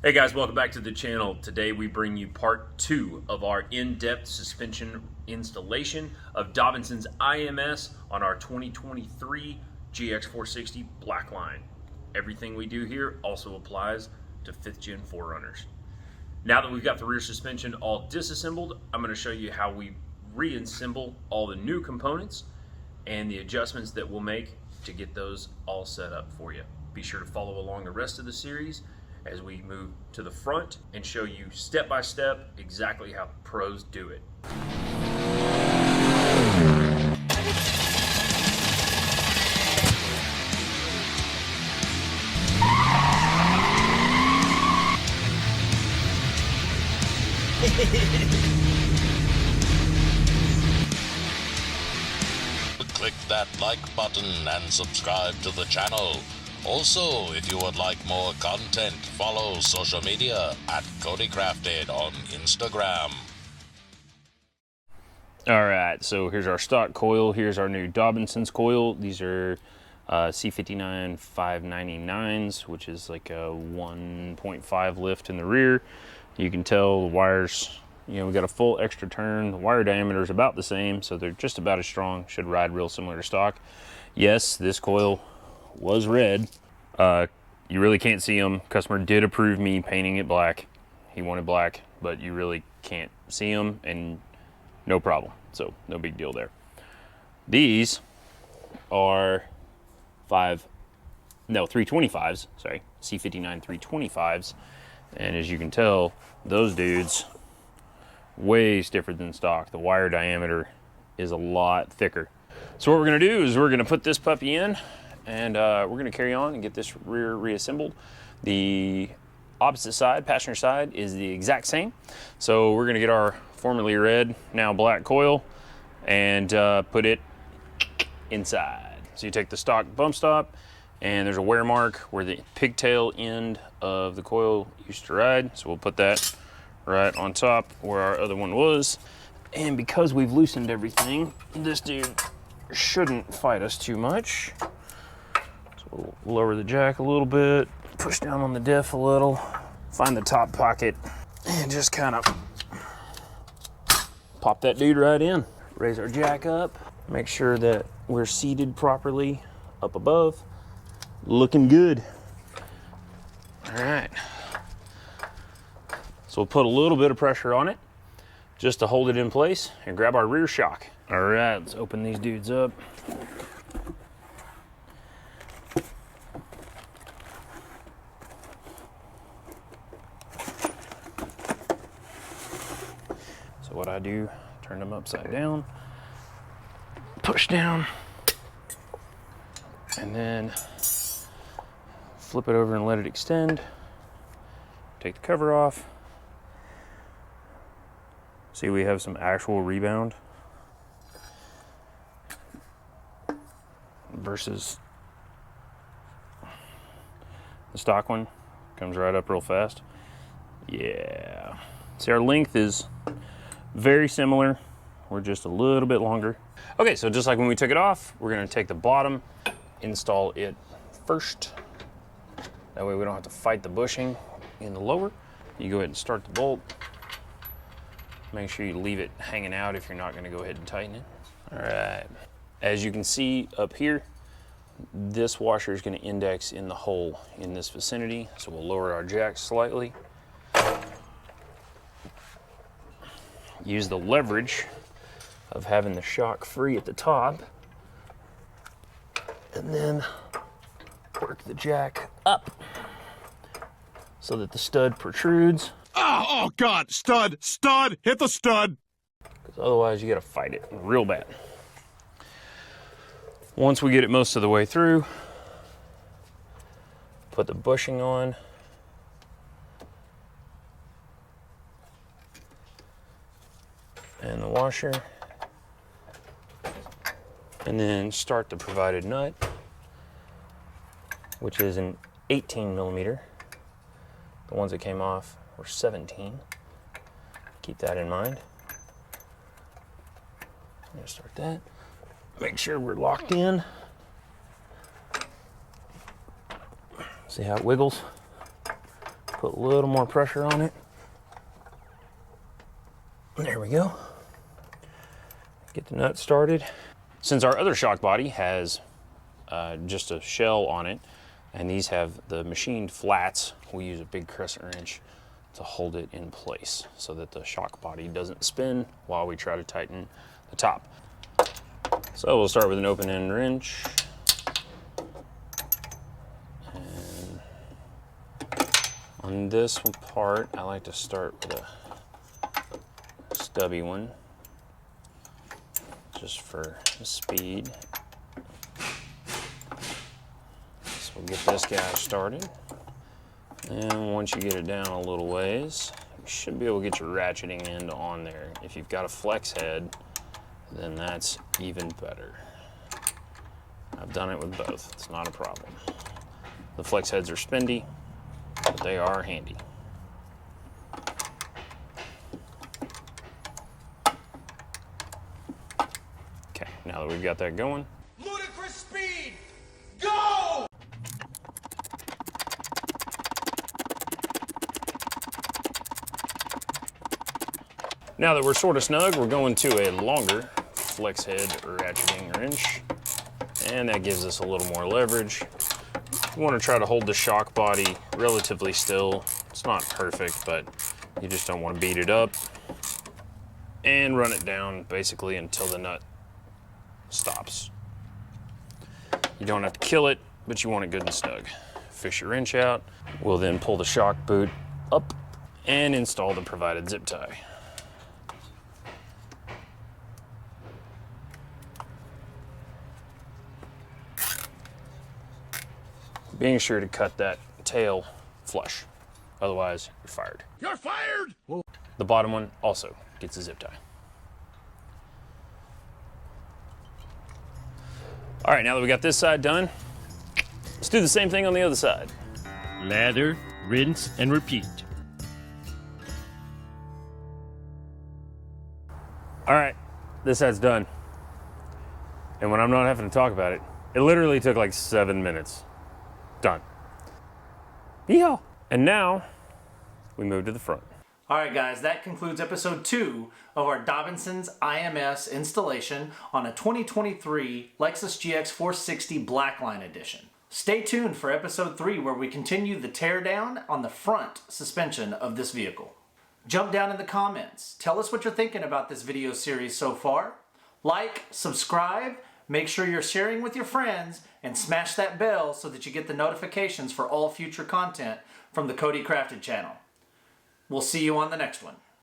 Hey guys, welcome back to the channel. Today we bring you part 2 of our in-depth suspension installation of Dobinsons IMS on our 2023 GX460 Blackline. Everything we do here also applies to 5th gen 4Runners. Now that we've got the rear suspension all disassembled, I'm going to show you how we reassemble all the new components and the adjustments that we'll make to get those all set up for you. Be sure to follow along the rest of the series as we move to the front and show you step by step exactly how pros do it. Click that like button and subscribe to the channel. Also, if you would like more content, follow social media at CodyCrafted on Instagram. Alright, so here's our stock coil. Here's our new Dobinsons coil. These are C59 599s, which is like a 1.5 lift in the rear. You can tell the wires, we got a full extra turn. The wire diameter is about the same, so they're just about as strong. Should ride real similar to stock. Yes, this coil was red. You really can't see them. Customer did approve me painting it black. He wanted black, but you really can't see them, and no problem. So no big deal there. These are 325s, sorry, C59 325s. And as you can tell, those dudes, way stiffer than stock. The wire diameter is a lot thicker. So what we're gonna do is we're gonna put this puppy in, and we're going to carry on and get this rear reassembled. The opposite side, passenger side, is the exact same. So we're going to get our formerly red, now black coil and put it inside. So you take the stock bump stop, and there's a wear mark where the pigtail end of the coil used to ride. So we'll put that right on top where our other one was. And because we've loosened everything, this dude shouldn't fight us too much. We'll lower the jack a little bit, push down on the diff a little, find the top pocket, and just kind of pop that dude right in. Raise our jack up, make sure that we're seated properly up above. Looking good. All right. So we'll put a little bit of pressure on it just to hold it in place and grab our rear shock. All right, let's open these dudes up. What I do, turn them upside down, push down, and then flip it over and let it extend. Take the cover off. See, we have some actual rebound versus the stock one. Comes right up real fast. Yeah. See, our length is very similar. We're just a little bit longer. Okay, so just like when we took it off, we're gonna take the bottom, install it first. That way we don't have to fight the bushing in the lower. You go ahead and start the bolt. Make sure you leave it hanging out if you're not gonna go ahead and tighten it. All right, as you can see up here, this washer is gonna index in the hole in this vicinity. So we'll lower our jack slightly. Use the leverage of having the shock free at the top, and then work the jack up so that the stud protrudes. Oh God, stud, hit the stud. Because otherwise you gotta fight it real bad. Once we get it most of the way through, put the bushing on. And the washer, and then start the provided nut, which is an 18 millimeter. The ones that came off were 17. Keep that in mind. I'm gonna start that. Make sure we're locked in. See how it wiggles? put a little more pressure on it. There we go. Get the nut started. Since our other shock body has just a shell on it, and these have the machined flats, we use a big crescent wrench to hold it in place so that the shock body doesn't spin while we try to tighten the top. So we'll start with an open end wrench. And on this part, I like to start with a stubby one, just for speed. So we'll get this guy started. And once you get it down a little ways, you should be able to get your ratcheting end on there. If you've got a flex head, then that's even better. I've done it with both, it's not a problem. The flex heads are spendy, but they are handy. Okay, now that we've got that going, Ludicrous speed! Go! now that we're sort of snug, we're going to a longer flex head ratcheting wrench, and that gives us a little more leverage. You want to try to hold the shock body relatively still. It's not perfect, but you just don't want to beat it up. And run it down basically until the nut stops. You don't have to kill it, but you want it good and snug. Fish your wrench out. We'll then pull the shock boot up and install the provided zip tie. Being sure to cut that tail flush, otherwise you're fired. You're fired! The bottom one also gets a zip tie. All right, now that we got this side done, let's do the same thing on the other side. Lather, rinse, and repeat. All right, this side's done. And when I'm not having to talk about it, it literally took like 7 minutes. Done. Yeehaw. And now we move to the front. All right, guys, that concludes episode 2 of our Dobinsons IMS installation on a 2023 Lexus GX460 Blackline Edition. Stay tuned for episode 3 where we continue the teardown on the front suspension of this vehicle. Jump down in the comments. Tell us what you're thinking about this video series so far. Like, subscribe, make sure you're sharing with your friends, and smash that bell so that you get the notifications for all future content from the CodyCrafted channel. We'll see you on the next one.